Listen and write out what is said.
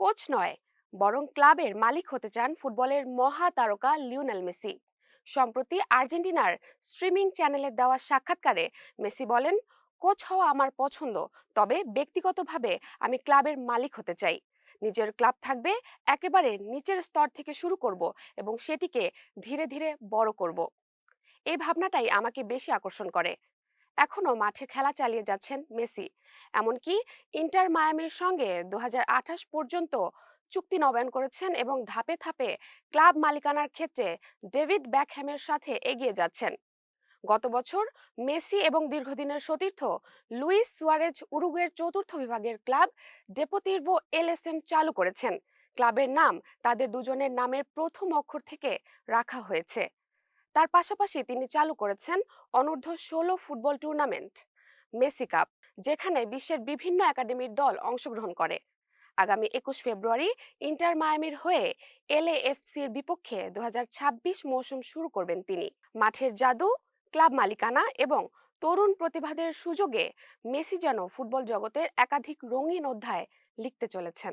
Coach নয়, বরং ক্লাবের মালিক হতে চান ফুটবলের মহা তারকা লিওনেল মেসি। সম্প্রতি আর্জেন্টিনার স্ট্রিমিং চ্যানেলে দেওয়া সাক্ষাৎকারে মেসি বলেন, কোচ হওয়া আমার পছন্দ, তবে ব্যক্তিগতভাবে আমি ক্লাবের মালিক হতে চাই। নিজের ক্লাব থাকবে, একেবারে নিচের স্তর থেকে শুরু করব এবং সেটিকে ধীরে ধীরে বড় করব। এই ভাবনাটাই আমাকে বেশি আকর্ষণ করে। এখনো মাঠে খেলা চালিয়ে যাচ্ছেন মেসি। এমনকি ইন্টার মায়ামির সঙ্গে 2028 পর্যন্ত চুক্তি নবায়ন করেছেন এবং ধাপে ধাপে ক্লাব মালিকানার ক্ষেত্রে ডেভিড বেকহ্যামের সাথে এগিয়ে যাচ্ছেন। গত বছর মেসি এবং দীর্ঘদিনের সতীর্থ লুইস সুয়ারেজ উরুগুয়ের চতুর্থ বিভাগের ক্লাব ডেপোতিভো এলএসএম চালু করেছেন। ক্লাবের নাম তাদের দুজনের নামের প্রথম অক্ষর থেকে রাখা হয়েছে। তার পাশাপাশি তিনি চালু করেছেন অনূর্ধ্ব 16 ফুটবল টুর্নামেন্ট, মেসি কাপ, যেখানে বিশ্বের বিভিন্ন একাডেমির দল অংশগ্রহণ করে। আগামী 21 ফেব্রুয়ারি ইন্টার মায়ামির হয়ে এলএএফসির বিপক্ষে 2026 মৌসুম শুরু করবেন তিনি। মাঠের জাদু, ক্লাব মালিকানা এবং তরুণ প্রতিভাদের সুযোগে মেসি যেন ফুটবল জগতের একাধিক রঙিন অধ্যায় লিখতে চলেছেন।